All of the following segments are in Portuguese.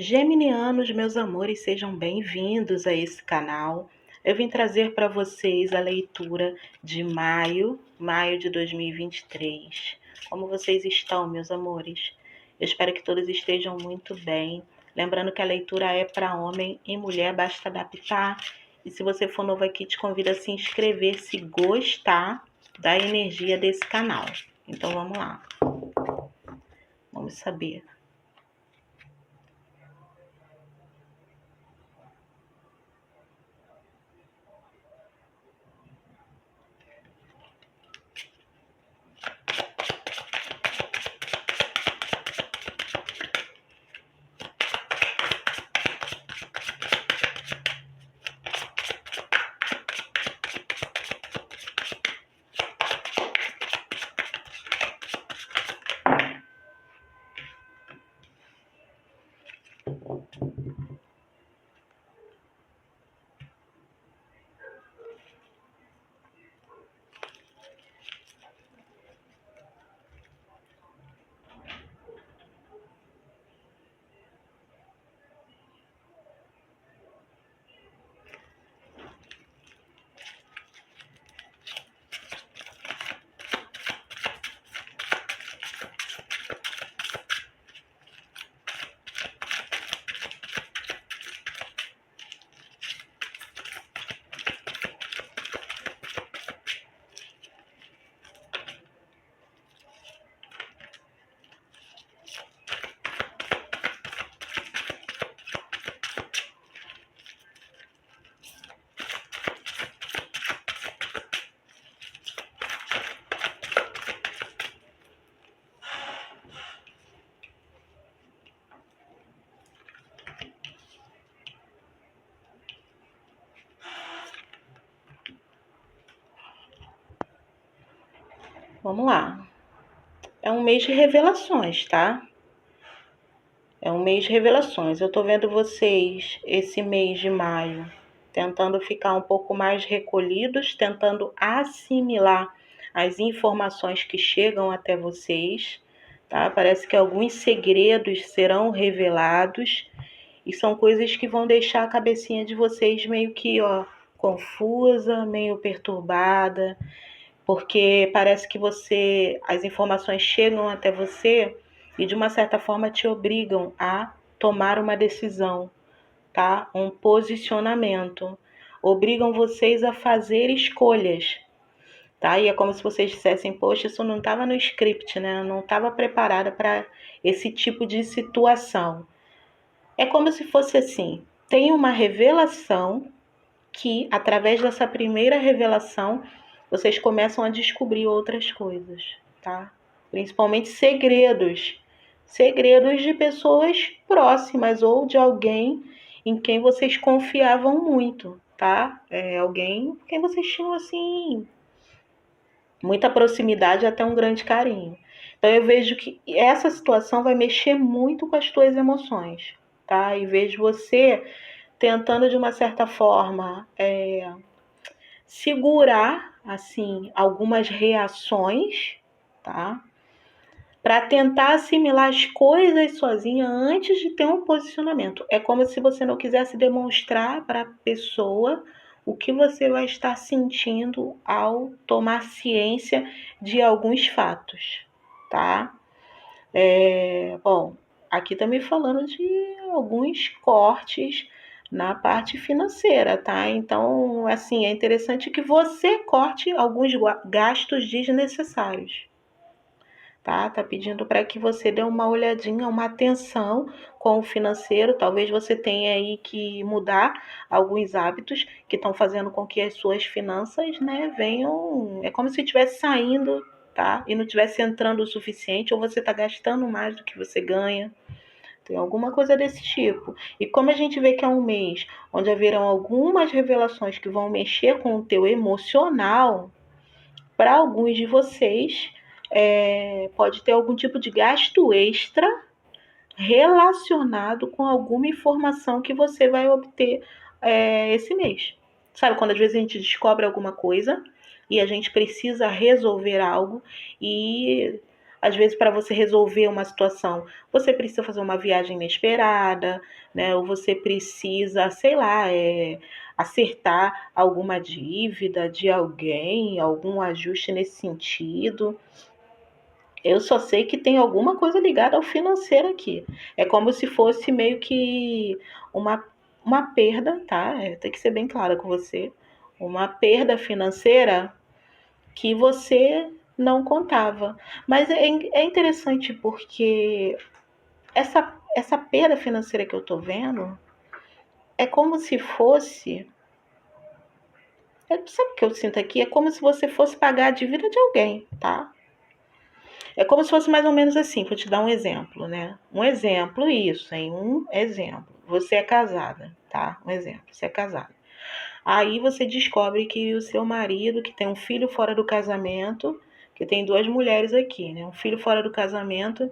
Geminianos, meus amores, sejam bem-vindos a esse canal. Eu vim trazer para vocês a leitura de maio de 2023. Como vocês estão, meus amores? Eu espero que todos estejam muito bem. Lembrando que a leitura é para homem e mulher, basta adaptar. E se você for novo aqui, te convido a se inscrever se gostar da energia desse canal. Então vamos lá. Vamos saber. Vamos lá. É um mês de revelações, tá? É um mês de revelações. Eu tô vendo vocês esse mês de maio tentando ficar um pouco mais recolhidos, tentando assimilar as informações que chegam até vocês, tá? Parece que alguns segredos serão revelados e são coisas que vão deixar a cabecinha de vocês meio que, confusa, meio perturbada, porque parece que as informações chegam até você e de uma certa forma te obrigam a tomar uma decisão, tá? Um posicionamento. Obrigam vocês a fazer escolhas, tá? E é como se vocês dissessem, poxa, isso não estava no script, né? Eu não estava preparada para esse tipo de situação. É como se fosse assim, tem uma revelação que, através dessa primeira revelação, vocês começam a descobrir outras coisas, tá? Principalmente segredos. Segredos de pessoas próximas ou de alguém em quem vocês confiavam muito, tá? Alguém em quem vocês tinham, assim, muita proximidade, até um grande carinho. Então eu vejo que essa situação vai mexer muito com as tuas emoções, tá? E vejo você tentando de uma certa forma segurar assim algumas reações, tá? Para tentar assimilar as coisas sozinha antes de ter um posicionamento. É como se você não quisesse demonstrar para a pessoa o que você vai estar sentindo ao tomar ciência de alguns fatos, tá? Bom, aqui tá me falando de alguns cortes na parte financeira, tá? Então, assim, é interessante que você corte alguns gastos desnecessários, tá? Tá pedindo para que você dê uma olhadinha, uma atenção com o financeiro. Talvez você tenha aí que mudar alguns hábitos que estão fazendo com que as suas finanças, né, venham. É como se estivesse saindo, tá? E não estivesse entrando o suficiente, ou você está gastando mais do que você ganha. Tem alguma coisa desse tipo. E como a gente vê que é um mês onde haverão algumas revelações que vão mexer com o teu emocional, para alguns de vocês, pode ter algum tipo de gasto extra relacionado com alguma informação que você vai obter esse mês. Sabe, quando às vezes a gente descobre alguma coisa e a gente precisa resolver algo e Às vezes, para você resolver uma situação, você precisa fazer uma viagem inesperada, né? Ou você precisa, sei lá, acertar alguma dívida de alguém, algum ajuste nesse sentido. Eu só sei que tem alguma coisa ligada ao financeiro aqui. É como se fosse meio que uma, uma perda, tá? Tem que ser bem clara com você. Uma perda financeira que você não contava. Mas é interessante porque essa perda financeira que eu tô vendo é como se fosse. Sabe o que eu sinto aqui? É como se você fosse pagar a dívida de alguém, tá? É como se fosse mais ou menos assim, vou te dar um exemplo, né? Um exemplo, isso, hein? Um exemplo. Você é casada, tá? Um exemplo, você é casada. Aí você descobre que o seu marido, que tem um filho fora do casamento, que tem duas mulheres aqui, né? Um filho fora do casamento,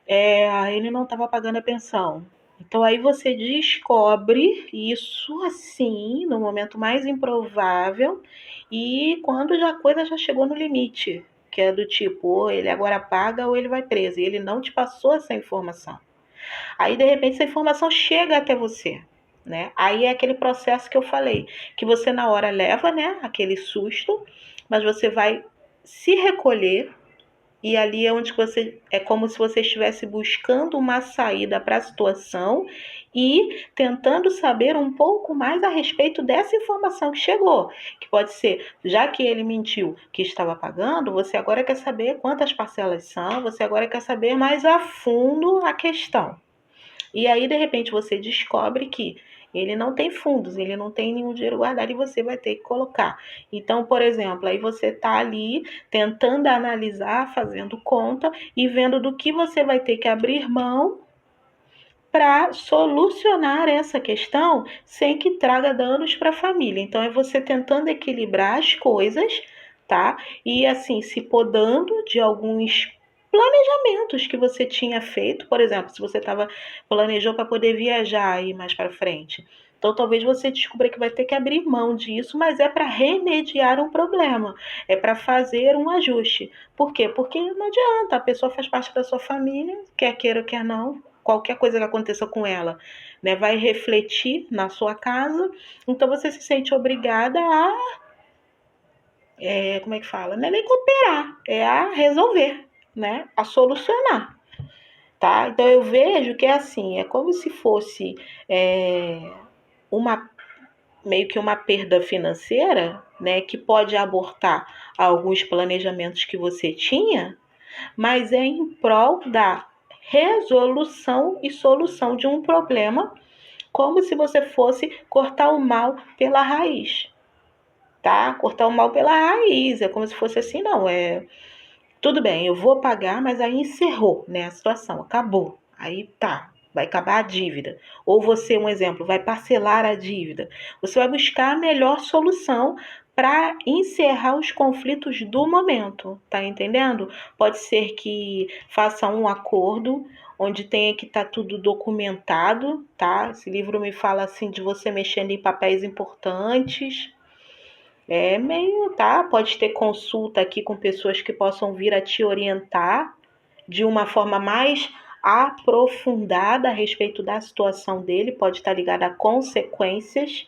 ele não estava pagando a pensão. Então aí você descobre isso assim, no momento mais improvável e quando já a coisa já chegou no limite, que é do tipo, ou ele agora paga ou ele vai preso. E ele não te passou essa informação. Aí de repente essa informação chega até você, né? Aí é aquele processo que eu falei, que você na hora leva, né, aquele susto, mas você vai se recolher e ali é onde você é como se você estivesse buscando uma saída para a situação e tentando saber um pouco mais a respeito dessa informação que chegou, que pode ser, já que ele mentiu que estava pagando, você agora quer saber quantas parcelas são, você agora quer saber mais a fundo a questão. E aí, de repente, você descobre que ele não tem fundos, ele não tem nenhum dinheiro guardado e você vai ter que colocar. Então, por exemplo, aí você está ali tentando analisar, fazendo conta e vendo do que você vai ter que abrir mão para solucionar essa questão sem que traga danos para a família. Então, é você tentando equilibrar as coisas, tá? E assim, se podando de alguns planejamentos que você tinha feito, por exemplo, se você planejou para poder viajar aí mais para frente. Então, talvez você descubra que vai ter que abrir mão disso, mas é para remediar um problema, é para fazer um ajuste. Por quê? Porque não adianta, a pessoa faz parte da sua família, quer queira, quer não, qualquer coisa que aconteça com ela, né, vai refletir na sua casa, então você se sente obrigada a, como é que fala? Não é nem cooperar, é a resolver, né, a solucionar, tá? Então eu vejo que é assim, é como se fosse uma meio que uma perda financeira, né, que pode abortar alguns planejamentos que você tinha, mas é em prol da resolução e solução de um problema, como se você fosse cortar o mal pela raiz, tá? Cortar o mal pela raiz, é como se fosse assim, não, tudo bem, eu vou pagar, mas aí encerrou, né, a situação, acabou. Aí tá, vai acabar a dívida. Ou você, um exemplo, vai parcelar a dívida. Você vai buscar a melhor solução para encerrar os conflitos do momento, tá entendendo? Pode ser que faça um acordo onde tenha que estar tudo documentado, tá? Esse livro me fala assim de você mexendo em papéis importantes, é meio, tá? Pode ter consulta aqui com pessoas que possam vir a te orientar de uma forma mais aprofundada a respeito da situação dele, pode estar ligada a consequências,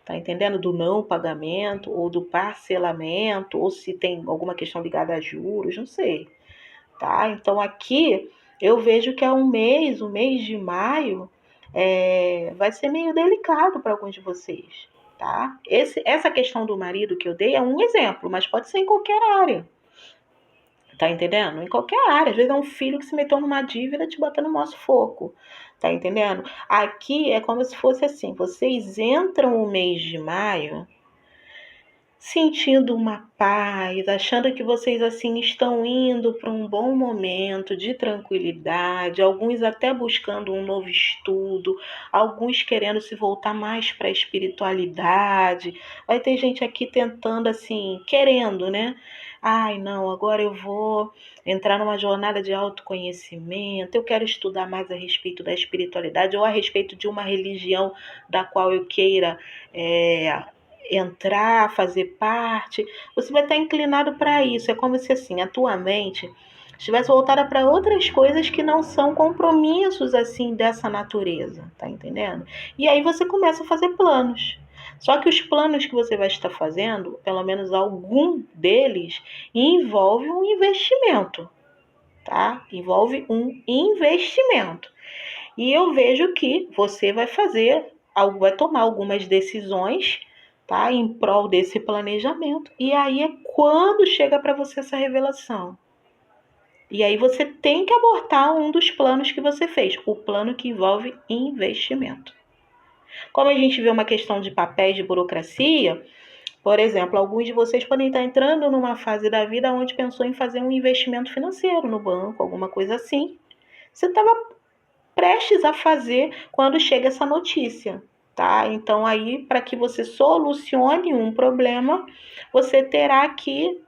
tá entendendo? Do não pagamento ou do parcelamento, ou se tem alguma questão ligada a juros, não sei, tá? Então aqui eu vejo que é o mês de maio, vai ser meio delicado para alguns de vocês, tá? Essa questão do marido que eu dei é um exemplo, mas pode ser em qualquer área, tá entendendo? Em qualquer área. Às vezes é um filho que se meteu numa dívida te botando no nosso foco, tá entendendo? Aqui é como se fosse assim, vocês entram o mês de maio sentindo uma paz, achando que vocês assim estão indo para um bom momento de tranquilidade, alguns até buscando um novo estudo, alguns querendo se voltar mais para a espiritualidade. Vai ter gente aqui tentando assim, querendo, né? Ai, não, agora eu vou entrar numa jornada de autoconhecimento, eu quero estudar mais a respeito da espiritualidade ou a respeito de uma religião da qual eu queira entrar, fazer parte, você vai estar inclinado para isso. É como se assim, a tua mente estivesse voltada para outras coisas que não são compromissos assim dessa natureza, tá entendendo? E aí você começa a fazer planos. Só que os planos que você vai estar fazendo, pelo menos algum deles, envolve um investimento, tá? Envolve um investimento. E eu vejo que você vai vai tomar algumas decisões, tá? Em prol desse planejamento. E aí é quando chega para você essa revelação. E aí você tem que abortar um dos planos que você fez, o plano que envolve investimento. Como a gente vê uma questão de papéis de burocracia, por exemplo, alguns de vocês podem estar entrando numa fase da vida onde pensou em fazer um investimento financeiro no banco, alguma coisa assim. Você estava prestes a fazer quando chega essa notícia, tá? Então aí, para que você solucione um problema, você terá que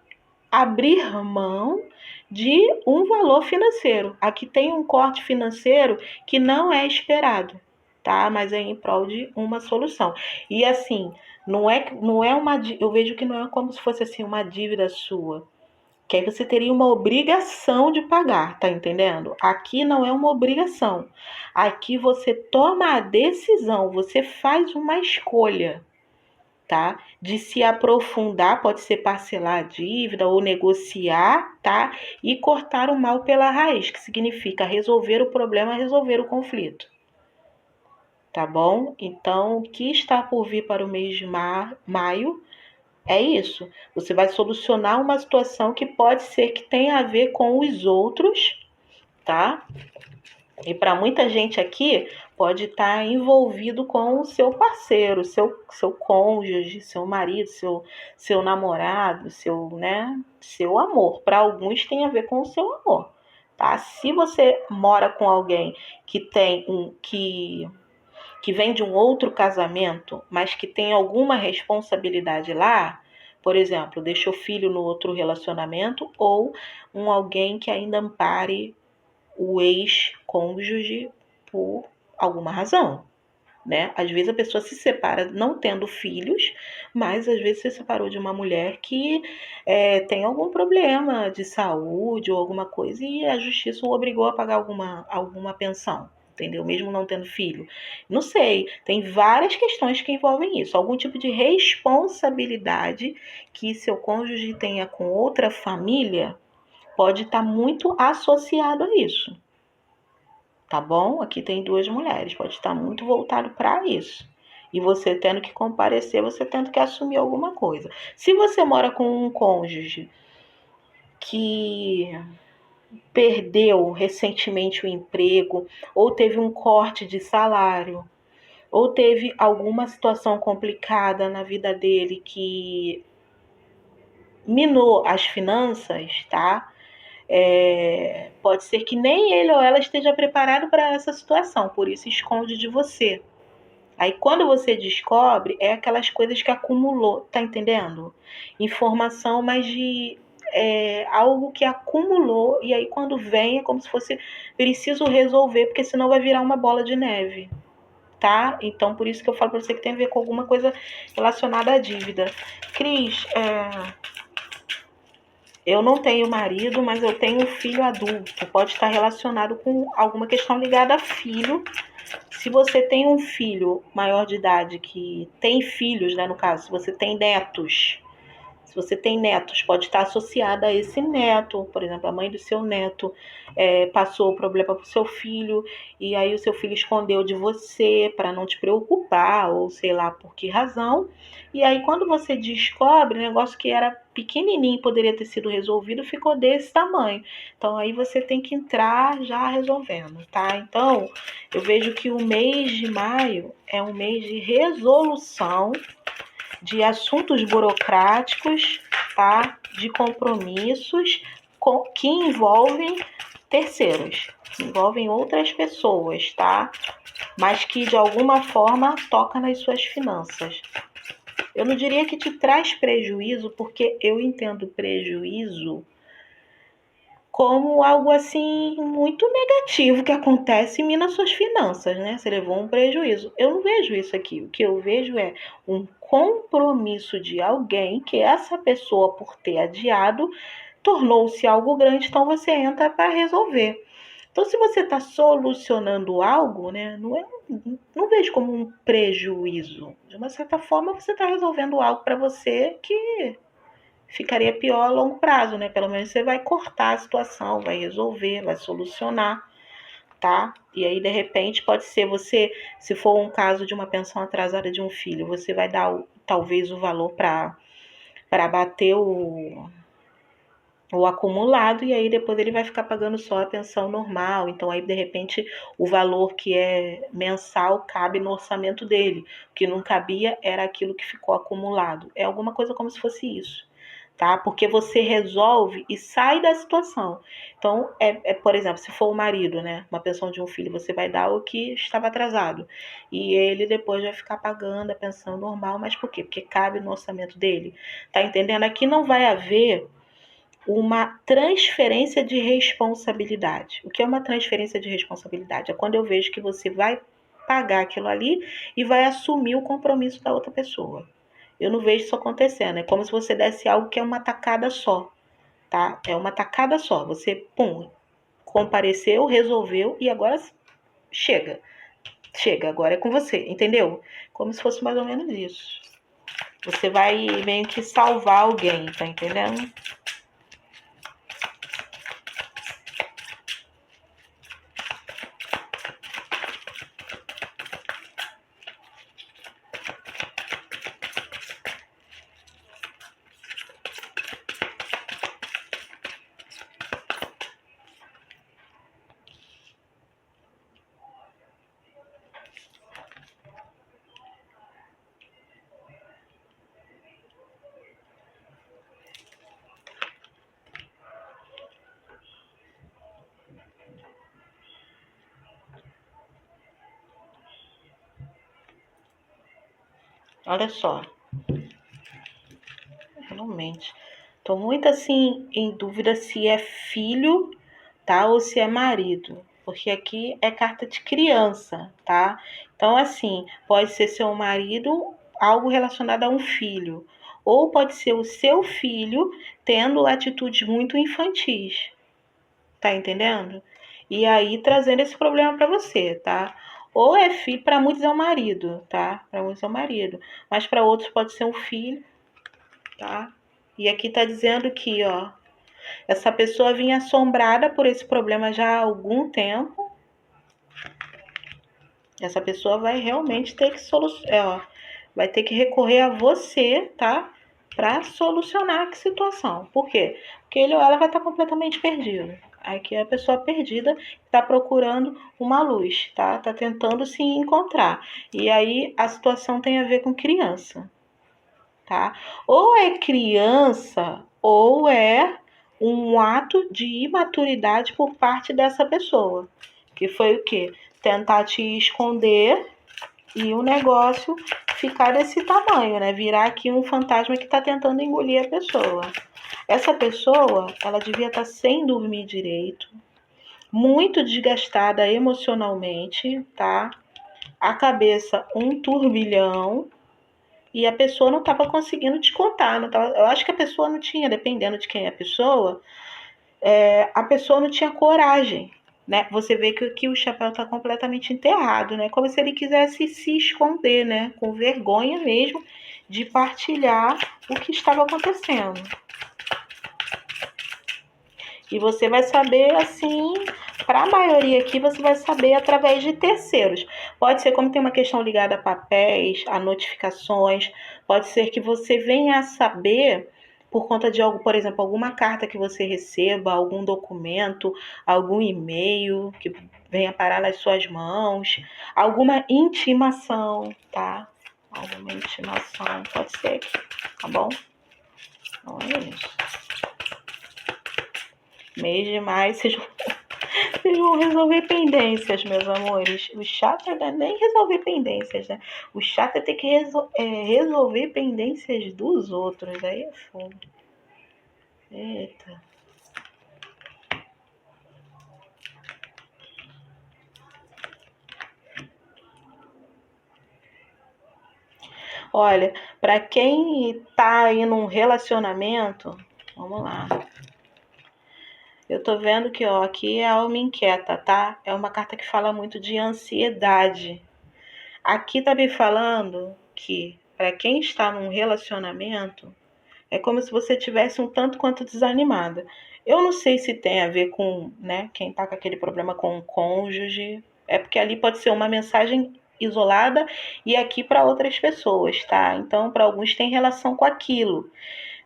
abrir mão de um valor financeiro. Aqui tem um corte financeiro que não é esperado, tá? Mas é em prol de uma solução. E assim, não é uma, eu vejo que não é como se fosse assim uma dívida sua, que aí você teria uma obrigação de pagar, tá entendendo? Aqui não é uma obrigação. Aqui você toma a decisão, você faz uma escolha, tá? De se aprofundar, pode ser parcelar a dívida ou negociar, tá? E cortar o mal pela raiz, que significa resolver o problema, resolver o conflito. Tá bom? Então, o que está por vir para o mês de maio é isso. Você vai solucionar uma situação que pode ser que tenha a ver com os outros, tá? E para muita gente aqui, pode estar envolvido com o seu parceiro, seu cônjuge, seu marido, seu namorado, seu amor. Para alguns tem a ver com o seu amor, tá? Se você mora com alguém que tem que vem de um outro casamento, mas que tem alguma responsabilidade lá, por exemplo, deixou filho no outro relacionamento, ou alguém que ainda ampare o ex-cônjuge por alguma razão, né? Às vezes a pessoa se separa não tendo filhos, mas às vezes se separou de uma mulher que tem algum problema de saúde ou alguma coisa e a justiça o obrigou a pagar alguma pensão, entendeu? Mesmo não tendo filho. Não sei, tem várias questões que envolvem isso. Algum tipo de responsabilidade que seu cônjuge tenha com outra família pode estar muito associado a isso. Tá bom? Aqui tem 2 mulheres, pode estar muito voltado para isso. E você tendo que comparecer, você tendo que assumir alguma coisa. Se você mora com um cônjuge que perdeu recentemente o emprego, ou teve um corte de salário, ou teve alguma situação complicada na vida dele que minou as finanças, tá? Pode ser que nem ele ou ela esteja preparado para essa situação, por isso esconde de você. Aí quando você descobre, é aquelas coisas que acumulou, tá entendendo? Informação, mas de algo que acumulou, e aí quando vem é como se fosse preciso resolver, porque senão vai virar uma bola de neve, tá? Então por isso que eu falo para você que tem a ver com alguma coisa relacionada à dívida. Cris, eu não tenho marido, mas eu tenho um filho adulto. Pode estar relacionado com alguma questão ligada a filho. Se você tem um filho maior de idade que tem filhos, né, no caso, se você tem netos, pode estar associada a esse neto. Por exemplo, a mãe do seu neto passou o problema para o seu filho e aí o seu filho escondeu de você para não te preocupar ou sei lá por que razão. E aí quando você descobre, o negócio que era pequenininho poderia ter sido resolvido ficou desse tamanho. Então aí você tem que entrar já resolvendo, tá? Então eu vejo que o mês de maio é um mês de resolução de assuntos burocráticos, tá? De compromissos que envolvem terceiros, que envolvem outras pessoas, tá? Mas que de alguma forma toca nas suas finanças. Eu não diria que te traz prejuízo, porque eu entendo prejuízo como algo assim muito negativo que acontece e mina suas finanças, né? Você levou um prejuízo. Eu não vejo isso aqui. O que eu vejo é um compromisso de alguém que essa pessoa, por ter adiado, tornou-se algo grande, então você entra para resolver. Então, se você está solucionando algo, né, não vejo como um prejuízo. De uma certa forma, você está resolvendo algo para você que ficaria pior a longo prazo, né? Pelo menos você vai cortar a situação, vai resolver, vai solucionar, tá? E aí, de repente, pode ser você, se for um caso de uma pensão atrasada de um filho, você vai dar talvez o valor para bater o acumulado, e aí depois ele vai ficar pagando só a pensão normal. Então aí de repente o valor que é mensal cabe no orçamento dele. O que não cabia era aquilo que ficou acumulado. É alguma coisa como se fosse isso, tá? Porque você resolve e sai da situação. Então, por exemplo, se for o marido, né, uma pensão de um filho, você vai dar o que estava atrasado. E ele depois vai ficar pagando a pensão normal, mas por quê? Porque cabe no orçamento dele. Tá entendendo? Aqui não vai haver uma transferência de responsabilidade. O que é uma transferência de responsabilidade? É quando eu vejo que você vai pagar aquilo ali e vai assumir o compromisso da outra pessoa. Eu não vejo isso acontecendo. É como se você desse algo que é uma tacada só, tá? É uma tacada só. Você, pum, compareceu, resolveu e agora chega. Chega, agora é com você, entendeu? Como se fosse mais ou menos isso. Você vai meio que salvar alguém, tá entendendo? Olha só, realmente. Tô muito assim em dúvida se é filho, tá? Ou se é marido. Porque aqui é carta de criança, tá? Então, assim, pode ser seu marido, algo relacionado a um filho. Ou pode ser o seu filho tendo atitudes muito infantis. Tá entendendo? E aí trazendo esse problema para você, tá? Ou é filho, para muitos é o marido, tá? Para muitos é o marido, mas para outros pode ser um filho, tá? E aqui tá dizendo que, ó, essa pessoa vinha assombrada por esse problema já há algum tempo. Essa pessoa vai realmente ter que vai ter que recorrer a você, tá? Para solucionar a situação. Por quê? Porque ele ou ela vai estar completamente perdido. Aqui é a pessoa perdida está procurando uma luz, tá? Tá tentando se encontrar. E aí a situação tem a ver com criança, tá? Ou é criança ou é um ato de imaturidade por parte dessa pessoa. Que foi o quê? Tentar te esconder e o negócio ficar desse tamanho, né? Virar aqui um fantasma que está tentando engolir a pessoa. Essa pessoa, ela devia estar sem dormir direito, muito desgastada emocionalmente, tá? A cabeça um turbilhão e a pessoa não estava conseguindo te contar. Não tava, eu acho que a pessoa não tinha, dependendo de quem é a pessoa não tinha coragem, né? Você vê que o chapéu está completamente enterrado, né? Como se ele quisesse se esconder, né? Com vergonha mesmo de partilhar o que estava acontecendo. E você vai saber, assim, para a maioria aqui, você vai saber através de terceiros. Pode ser como tem uma questão ligada a papéis, a notificações, pode ser que você venha a saber por conta de algo, por exemplo, alguma carta que você receba, algum documento, algum e-mail que venha parar nas suas mãos, alguma intimação, tá? Alguma intimação, pode ser, tá bom? Então é isso. Mês de maio, vocês vão resolver pendências, meus amores. O chato não é nem resolver pendências, né? O chato é ter que resolver pendências dos outros. Aí é fogo. Eita. Olha, para quem tá aí num relacionamento, vamos lá. Eu tô vendo que, ó, aqui é a alma inquieta, tá? É uma carta que fala muito de ansiedade. Aqui tá me falando que para quem está num relacionamento, é como se você tivesse um tanto quanto desanimada. Eu não sei se tem a ver com, né, quem tá com aquele problema com o cônjuge. É porque ali pode ser uma mensagem isolada e aqui para outras pessoas, tá? Então, para alguns tem relação com aquilo.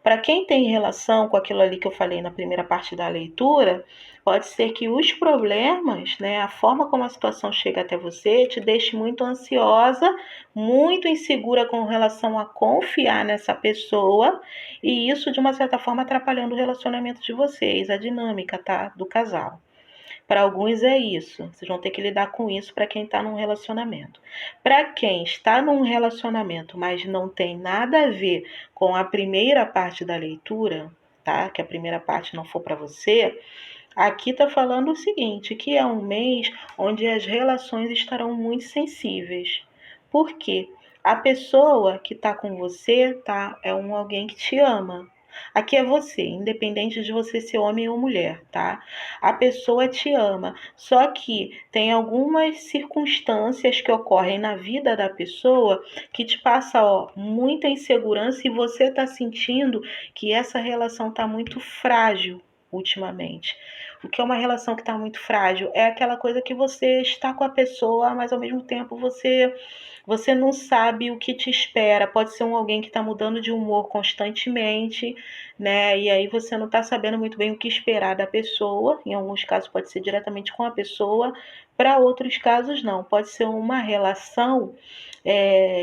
Para quem tem relação com aquilo ali que eu falei na primeira parte da leitura, pode ser que os problemas, né, a forma como a situação chega até você, te deixe muito ansiosa, muito insegura com relação a confiar nessa pessoa, e isso, de uma certa forma, atrapalhando o relacionamento de vocês, a dinâmica, tá, do casal. Para alguns é isso. Vocês vão ter que lidar com isso para quem está num relacionamento. Para quem está num relacionamento, mas não tem nada a ver com a primeira parte da leitura, tá? Que a primeira parte não for para você, aqui está falando o seguinte, que é um mês onde as relações estarão muito sensíveis. Por quê? A pessoa que está com você, tá? É alguém que te ama. Aqui é você, independente de você ser homem ou mulher, tá? A pessoa te ama, só que tem algumas circunstâncias que ocorrem na vida da pessoa que te passa, ó, muita insegurança e você está sentindo que essa relação está muito frágil ultimamente. O que é uma relação que está muito frágil? É aquela coisa que você está com a pessoa, mas ao mesmo tempo você não sabe o que te espera. Pode ser alguém que está mudando de humor constantemente, né? E aí você não está sabendo muito bem o que esperar da pessoa. Em alguns casos pode ser diretamente com a pessoa, para outros casos não. Pode ser uma relação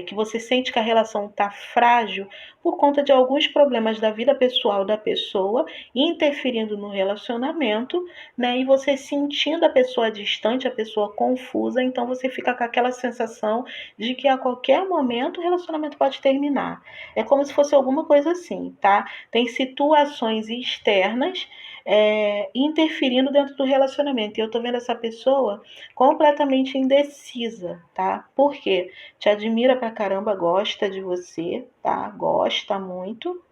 que você sente que a relação está frágil por conta de alguns problemas da vida pessoal da pessoa interferindo no relacionamento, né? E você sentindo a pessoa distante, a pessoa confusa, então você fica com aquela sensação de que a qualquer momento o relacionamento pode terminar. É como se fosse alguma coisa assim, tá? Tem situações externas interferindo dentro do relacionamento. E eu tô vendo essa pessoa completamente indecisa, tá? Por quê? Te admira pra caramba, gosta de você, tá? Gosta muito.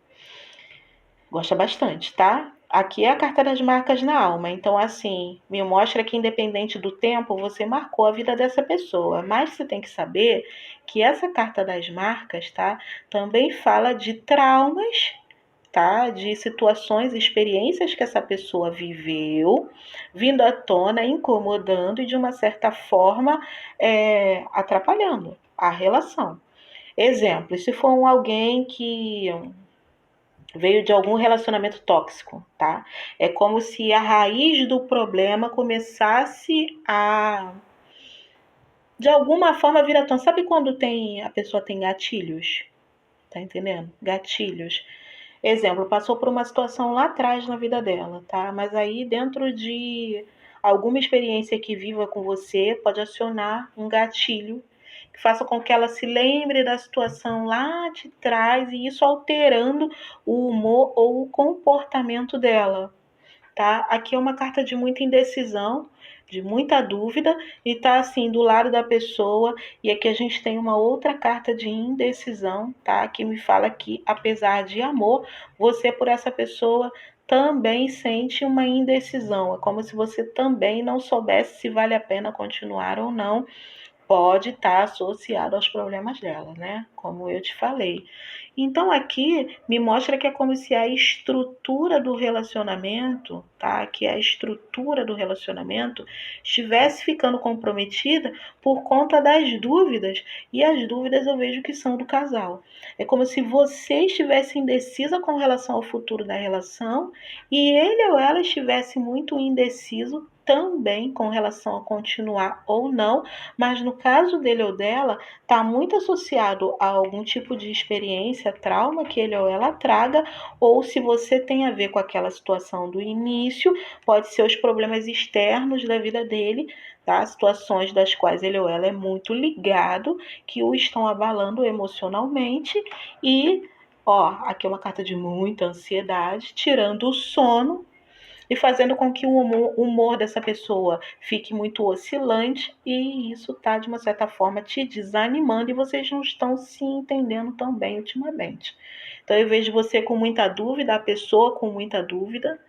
Gosta bastante, tá? Aqui é a carta das marcas na alma. Então, assim, me mostra que independente do tempo, você marcou a vida dessa pessoa. Mas você tem que saber que essa carta das marcas, tá? Também fala de traumas, tá? De situações, experiências que essa pessoa viveu, vindo à tona, incomodando e de uma certa forma atrapalhando a relação. Exemplo, se for alguém que veio de algum relacionamento tóxico, tá? É como se a raiz do problema começasse a, de alguma forma, vir à tona. Sabe quando a pessoa tem gatilhos? Tá entendendo? Gatilhos. Exemplo, passou por uma situação lá atrás na vida dela, tá? Mas aí dentro de alguma experiência que viva com você, pode acionar um gatilho que faça com que ela se lembre da situação lá de trás e isso alterando o humor ou o comportamento dela, tá? Aqui é uma carta de muita indecisão, de muita dúvida, e tá assim do lado da pessoa. E aqui a gente tem uma outra carta de indecisão, tá? Que me fala que, apesar de amor, você por essa pessoa também sente uma indecisão. É como se você também não soubesse se vale a pena continuar ou não. Pode estar associado aos problemas dela, né? Como eu te falei. Então aqui me mostra que é como se a estrutura do relacionamento, tá? Que a estrutura do relacionamento estivesse ficando comprometida por conta das dúvidas. E as dúvidas eu vejo que são do casal. É como se você estivesse indecisa com relação ao futuro da relação e ele ou ela estivesse muito indeciso também com relação a continuar ou não, mas no caso dele ou dela, está muito associado a algum tipo de experiência, trauma que ele ou ela traga, ou se você tem a ver com aquela situação do início, pode ser os problemas externos da vida dele, tá? Situações das quais ele ou ela é muito ligado, que o estão abalando emocionalmente e, ó, aqui é uma carta de muita ansiedade, tirando o sono e fazendo com que o humor dessa pessoa fique muito oscilante e isso tá, de uma certa forma, te desanimando e vocês não estão se entendendo tão bem ultimamente. Então eu vejo você com muita dúvida, a pessoa com muita dúvida,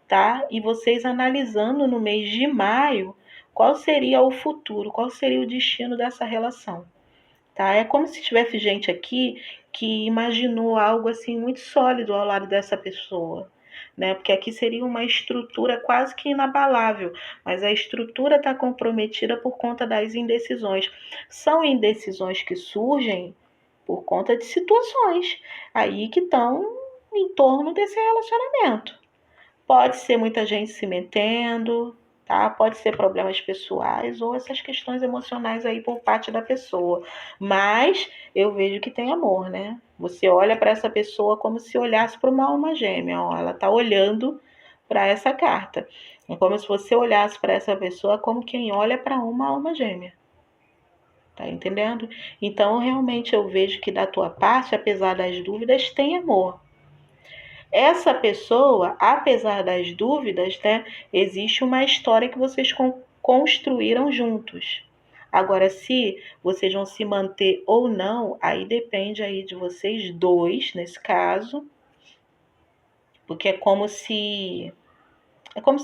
tá? E vocês analisando no mês de maio qual seria o futuro, qual seria o destino dessa relação, tá? É como se tivesse gente aqui que imaginou algo assim muito sólido ao lado dessa pessoa, né? Porque aqui seria uma estrutura quase que inabalável, mas a estrutura está comprometida por conta das indecisões. São indecisões que surgem por conta de situações aí que estão em torno desse relacionamento. Pode ser muita gente se metendo, tá? Pode ser problemas pessoais ou essas questões emocionais aí por parte da pessoa. Mas eu vejo que tem amor, né? Você olha para essa pessoa como se olhasse para uma alma gêmea. Ó, ela tá olhando para essa carta. É como se você olhasse para essa pessoa como quem olha para uma alma gêmea. Tá entendendo? Então, realmente eu vejo que da tua parte, apesar das dúvidas, tem amor. Essa pessoa, apesar das dúvidas, né, existe uma história que vocês construíram juntos. Agora, se vocês vão se manter ou não, aí depende aí de vocês dois, nesse caso, porque é como se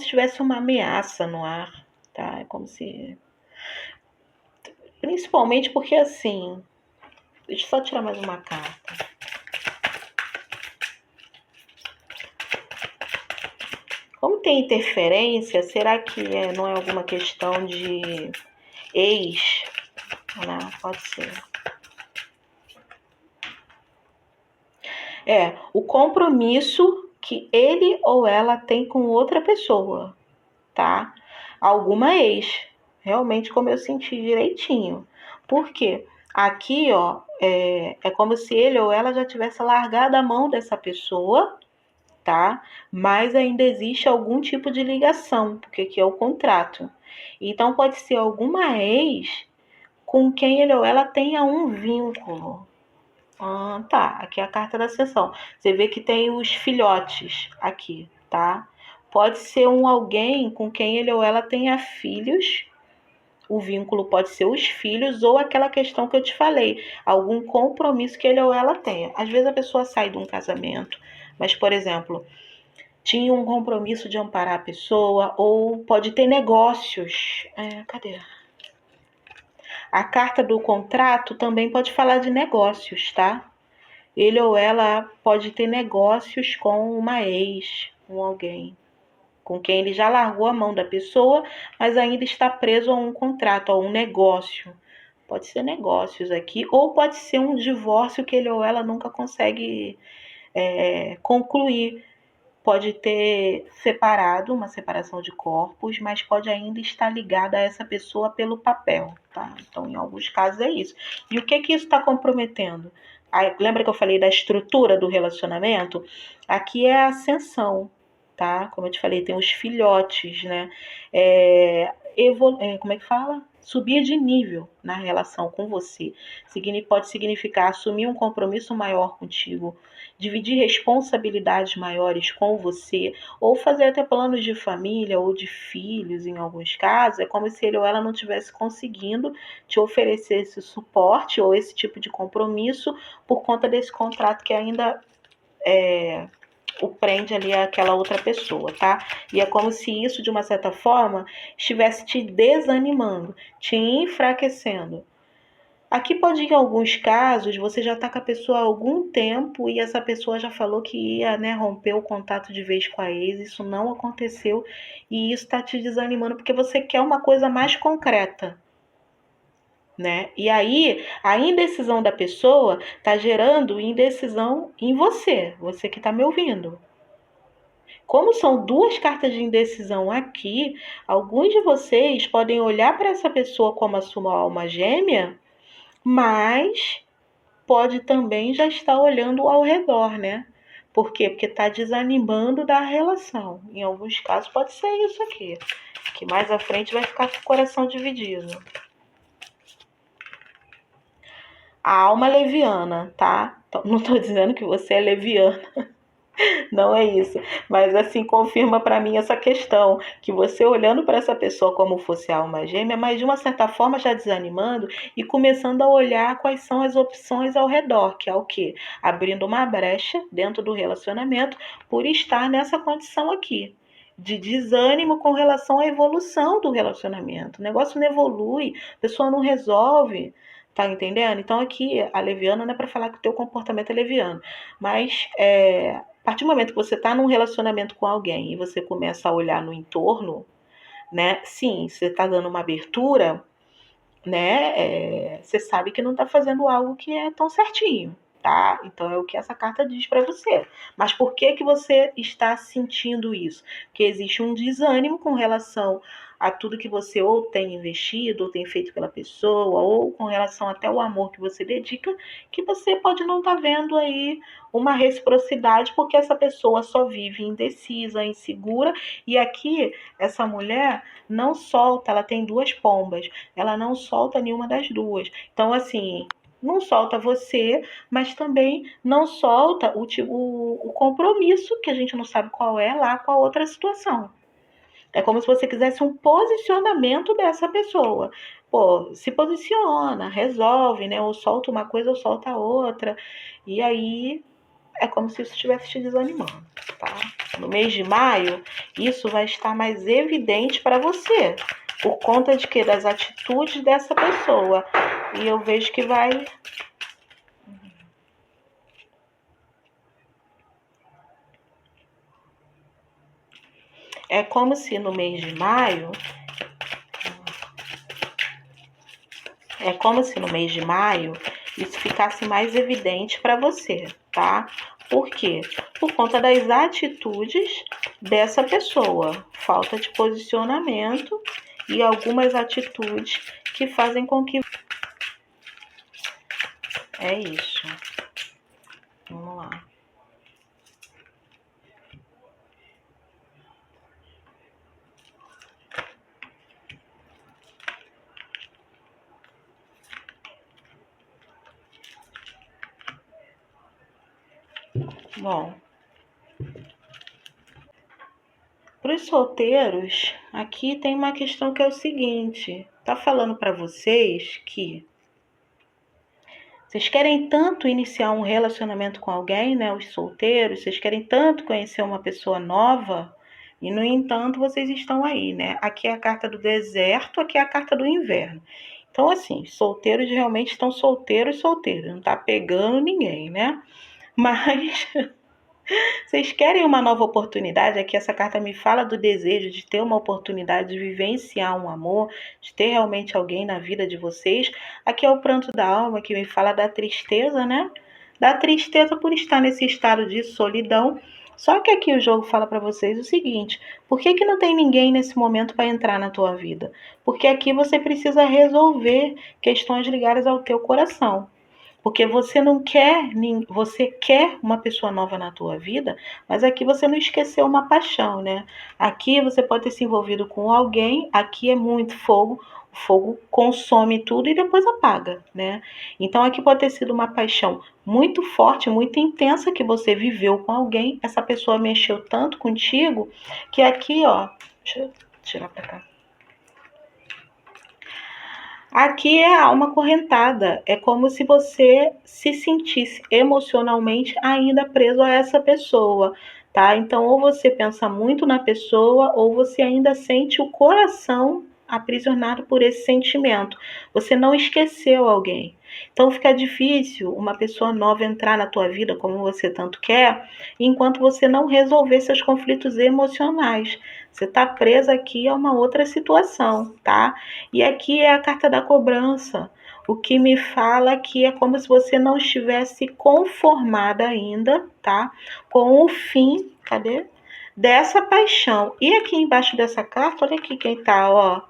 tivesse uma ameaça no ar, tá? É como se, principalmente porque assim, deixa eu só tirar mais uma carta. Como tem interferência, será que não é alguma questão de ex? Não, pode ser. O compromisso que ele ou ela tem com outra pessoa, tá? Alguma ex. Realmente, como eu senti direitinho. Por quê? Aqui, ó, é como se ele ou ela já tivesse largado a mão dessa pessoa, tá? Mas ainda existe algum tipo de ligação, porque aqui é o contrato. Então, pode ser alguma ex com quem ele ou ela tenha um vínculo. Tá. Aqui é a carta da sessão. Você vê que tem os filhotes aqui, tá? Pode ser alguém com quem ele ou ela tenha filhos. O vínculo pode ser os filhos ou aquela questão que eu te falei, algum compromisso que ele ou ela tenha. Às vezes a pessoa sai de um casamento, mas, por exemplo, tinha um compromisso de amparar a pessoa, ou pode ter negócios. Cadê? A carta do contrato também pode falar de negócios, tá? Ele ou ela pode ter negócios com uma ex, com alguém, com quem ele já largou a mão da pessoa, mas ainda está preso a um contrato, a um negócio. Pode ser negócios aqui, ou pode ser um divórcio que ele ou ela nunca consegue concluir. Pode ter separado, uma separação de corpos, mas pode ainda estar ligada a essa pessoa pelo papel, tá? Então, em alguns casos é isso. E o que isso está comprometendo? Lembra que eu falei da estrutura do relacionamento? Aqui é a ascensão, tá? Como eu te falei, tem os filhotes, né? Como é que fala? Subir de nível na relação com você. Pode significar assumir um compromisso maior contigo, dividir responsabilidades maiores com você, ou fazer até planos de família ou de filhos, em alguns casos. É como se ele ou ela não estivesse conseguindo te oferecer esse suporte ou esse tipo de compromisso por conta desse contrato que ainda o prende ali àquela outra pessoa, tá? E é como se isso, de uma certa forma, estivesse te desanimando, te enfraquecendo. Aqui pode, em alguns casos, você já está com a pessoa há algum tempo e essa pessoa já falou que ia, né, romper o contato de vez com a ex. Isso não aconteceu e isso está te desanimando porque você quer uma coisa mais concreta, né? E aí, a indecisão da pessoa está gerando indecisão em você que está me ouvindo. Como são duas cartas de indecisão aqui, alguns de vocês podem olhar para essa pessoa como a sua alma gêmea, mas pode também já estar olhando ao redor, né? Por quê? Porque está desanimando da relação. Em alguns casos pode ser isso aqui, que mais à frente vai ficar com o coração dividido. A alma leviana, tá? Não estou dizendo que você é leviana, não é isso. Mas assim, confirma para mim essa questão, que você olhando para essa pessoa como fosse a alma gêmea, mas de uma certa forma já desanimando e começando a olhar quais são as opções ao redor, que é o quê? Abrindo uma brecha dentro do relacionamento por estar nessa condição aqui. de desânimo com relação à evolução do relacionamento. O negócio não evolui, a pessoa não resolve, tá entendendo? Então aqui a leviana não é para falar que o teu comportamento é leviano, mas a partir do momento que você está num relacionamento com alguém e você começa a olhar no entorno, né? Sim, você está dando uma abertura, né? Você sabe que não está fazendo algo que é tão certinho, tá? Então é o que essa carta diz para você. Mas por que que você está sentindo isso? Porque existe um desânimo com relação a tudo que você ou tem investido, ou tem feito pela pessoa, ou com relação até ao amor que você dedica, que você pode não estar vendo aí uma reciprocidade, porque essa pessoa só vive indecisa, insegura, e aqui essa mulher não solta, ela tem duas pombas, ela não solta nenhuma das duas. Então, assim, não solta você, mas também não solta o compromisso, que a gente não sabe qual é, lá com a outra situação. É como se você quisesse um posicionamento dessa pessoa. Pô, se posiciona, resolve, né? Ou solta uma coisa ou solta a outra. E aí é como se isso estivesse te desanimando, tá? No mês de maio, isso vai estar mais evidente para você, por conta de que das atitudes dessa pessoa. E eu vejo que vai. É como se no mês de maio. É como se no mês de maio isso ficasse mais evidente para você, tá? Por quê? Por conta das atitudes dessa pessoa. Falta de posicionamento e algumas atitudes que fazem com que. É isso. Vamos lá. Bom, para os solteiros, aqui tem uma questão que é o seguinte: tá falando para vocês que vocês querem tanto iniciar um relacionamento com alguém, né? Os solteiros, vocês querem tanto conhecer uma pessoa nova, e no entanto vocês estão aí, né? Aqui é a carta do deserto, aqui é a carta do inverno. Então, assim, solteiros realmente estão solteiros, solteiros, não tá pegando ninguém, né? Mas vocês querem uma nova oportunidade? Aqui essa carta me fala do desejo de ter uma oportunidade de vivenciar um amor, de ter realmente alguém na vida de vocês. Aqui é o pranto da alma que me fala da tristeza, né? Da tristeza por estar nesse estado de solidão. Só que aqui o jogo fala para vocês o seguinte: por que que não tem ninguém nesse momento para entrar na tua vida? Porque aqui você precisa resolver questões ligadas ao teu coração. Porque você não quer, você quer uma pessoa nova na tua vida, mas aqui você não esqueceu uma paixão, né? Aqui você pode ter se envolvido com alguém, aqui é muito fogo, o fogo consome tudo e depois apaga, né? Então aqui pode ter sido uma paixão muito forte, muito intensa que você viveu com alguém, essa pessoa mexeu tanto contigo que aqui, ó, deixa eu tirar pra cá. Aqui é a alma correntada, é como se você se sentisse emocionalmente ainda preso a essa pessoa, tá? Então, ou você pensa muito na pessoa, ou você ainda sente o coração aprisionado por esse sentimento. Você não esqueceu alguém. Então, fica difícil uma pessoa nova entrar na tua vida como você tanto quer, enquanto você não resolver seus conflitos emocionais. Você está presa aqui a uma outra situação, tá? E aqui é a carta da cobrança. O que me fala que é como se você não estivesse conformada ainda, tá? Com o fim, cadê? Dessa paixão. E aqui embaixo dessa carta, olha aqui quem tá, ó.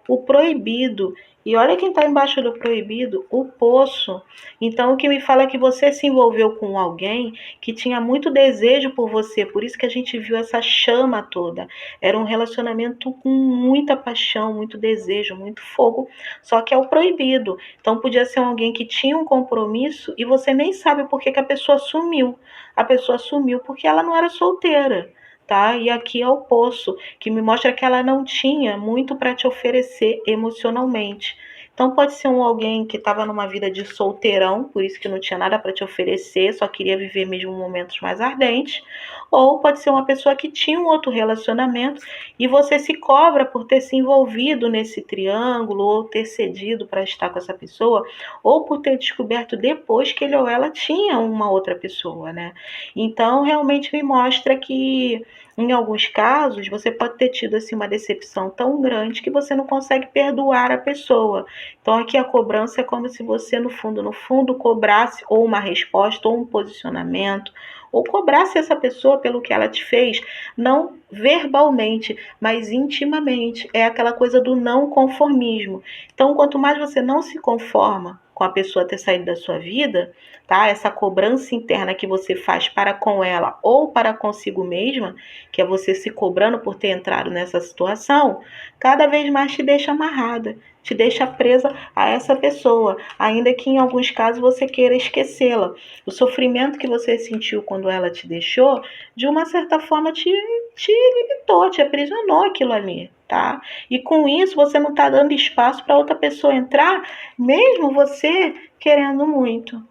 O proibido. E olha quem está embaixo do proibido, o poço. Então, o que me fala é que você se envolveu com alguém que tinha muito desejo por você, por isso que a gente viu essa chama toda. Era um relacionamento com muita paixão, muito desejo, muito fogo, só que é o proibido. Então, podia ser alguém que tinha um compromisso e você nem sabe por que a pessoa sumiu. A pessoa sumiu porque ela não era solteira. Tá? E aqui é o poço, que me mostra que ela não tinha muito para te oferecer emocionalmente. Então pode ser alguém que estava numa vida de solteirão, por isso que não tinha nada para te oferecer, só queria viver mesmo momentos mais ardentes, ou pode ser uma pessoa que tinha um outro relacionamento e você se cobra por ter se envolvido nesse triângulo, ou ter cedido para estar com essa pessoa, ou por ter descoberto depois que ele ou ela tinha uma outra pessoa, né? Então realmente me mostra que em alguns casos, você pode ter tido assim, uma decepção tão grande que você não consegue perdoar a pessoa. Então, aqui a cobrança é como se você, no fundo, cobrasse ou uma resposta, ou um posicionamento, ou cobrasse essa pessoa pelo que ela te fez, não verbalmente, mas intimamente. É aquela coisa do não conformismo. Então, quanto mais você não se conforma com a pessoa ter saído da sua vida, tá? Essa cobrança interna que você faz para com ela ou para consigo mesma, que é você se cobrando por ter entrado nessa situação, cada vez mais te deixa amarrada, te deixa presa a essa pessoa, ainda que em alguns casos você queira esquecê-la. O sofrimento que você sentiu quando ela te deixou, de uma certa forma te limitou, te aprisionou aquilo ali, tá? E com isso você não está dando espaço para outra pessoa entrar, mesmo você querendo muito.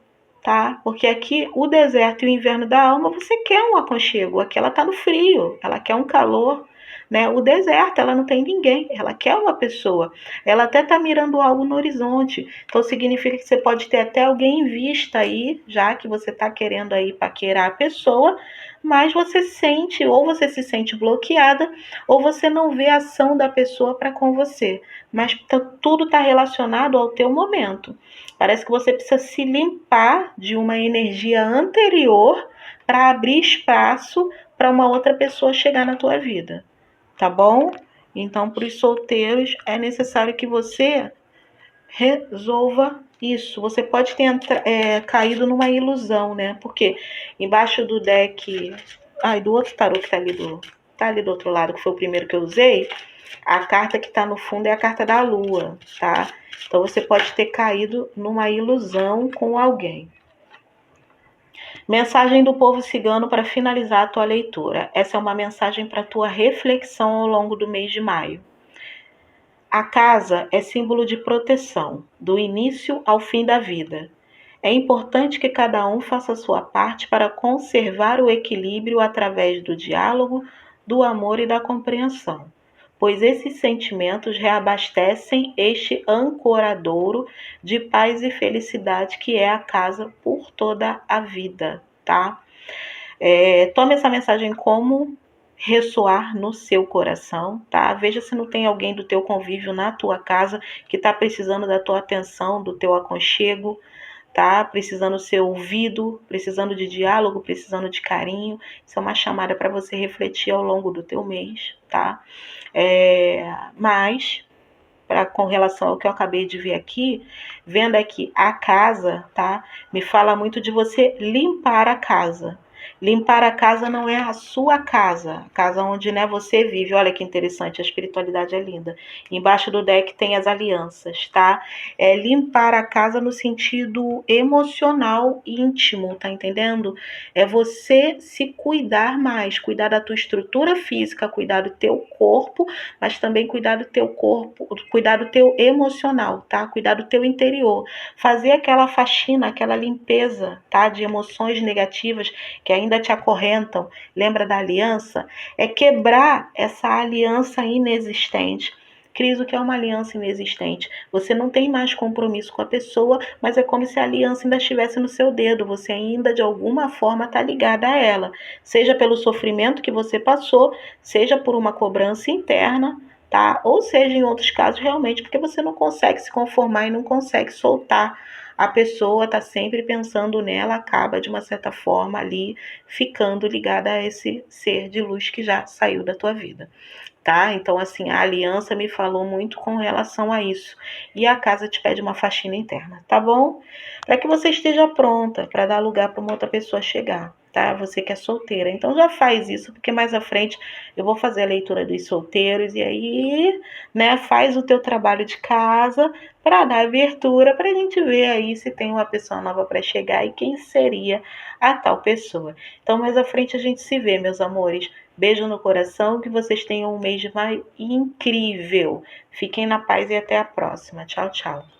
Tá? Porque aqui o deserto e o inverno da alma, você quer um aconchego, aqui ela tá no frio, ela quer um calor, né? O deserto, ela não tem ninguém, ela quer uma pessoa, ela até tá mirando algo no horizonte, então significa que você pode ter até alguém em vista aí, já que você tá querendo aí paquerar a pessoa, mas você sente, ou você se sente bloqueada, ou você não vê a ação da pessoa para com você, mas tudo tá relacionado ao teu momento. Parece que você precisa se limpar de uma energia anterior para abrir espaço para uma outra pessoa chegar na tua vida, tá bom? Então, para os solteiros, é necessário que você resolva isso. Você pode ter caído numa ilusão, né? Porque embaixo do deck, do outro tarô que tá ali do outro lado, que foi o primeiro que eu usei, a carta que está no fundo é a carta da lua, tá? Então você pode ter caído numa ilusão com alguém. Mensagem do povo cigano para finalizar a tua leitura. Essa é uma mensagem para tua reflexão ao longo do mês de maio. A casa é símbolo de proteção, do início ao fim da vida. É importante que cada um faça a sua parte para conservar o equilíbrio através do diálogo, do amor e da compreensão, pois esses sentimentos reabastecem este ancoradouro de paz e felicidade que é a casa por toda a vida, tá? Tome essa mensagem como ressoar no seu coração, tá? Veja se não tem alguém do teu convívio na tua casa que está precisando da tua atenção, do teu aconchego, tá? Precisando ser ouvido, precisando de diálogo, precisando de carinho. Isso é uma chamada para você refletir ao longo do teu mês, tá? Mas, com relação ao que eu acabei de ver aqui, vendo aqui a casa, tá? Me fala muito de você limpar a casa. Limpar a casa não é a sua casa, a casa onde, né, você vive. Olha que interessante, a espiritualidade é linda. Embaixo do deck tem as alianças, tá? É limpar a casa no sentido emocional íntimo, tá entendendo? É você se cuidar mais, cuidar da tua estrutura física, cuidar do teu corpo, mas também cuidar do teu corpo, cuidar do teu emocional, tá? Cuidar do teu interior. Fazer aquela faxina, aquela limpeza, tá? De emoções negativas que ainda te acorrentam. Lembra da aliança? É quebrar essa aliança inexistente. Cris, o que é uma aliança inexistente? Você não tem mais compromisso com a pessoa, mas é como se a aliança ainda estivesse no seu dedo. Você ainda, de alguma forma, está ligada a ela. Seja pelo sofrimento que você passou, seja por uma cobrança interna, tá? Ou seja, em outros casos, realmente, porque você não consegue se conformar e não consegue soltar. A pessoa está sempre pensando nela, acaba, de uma certa forma, ali, ficando ligada a esse ser de luz que já saiu da tua vida. Tá? Então, assim, a aliança me falou muito com relação a isso. E a casa te pede uma faxina interna, tá bom? Para que você esteja pronta para dar lugar para uma outra pessoa chegar, tá? Você que é solteira. Então já faz isso, porque mais à frente eu vou fazer a leitura dos solteiros e aí, né, faz o teu trabalho de casa para dar abertura para a gente ver aí se tem uma pessoa nova para chegar e quem seria a tal pessoa. Então, mais à frente a gente se vê, meus amores. Beijo no coração, que vocês tenham um mês de maio incrível. Fiquem na paz e até a próxima. Tchau, tchau.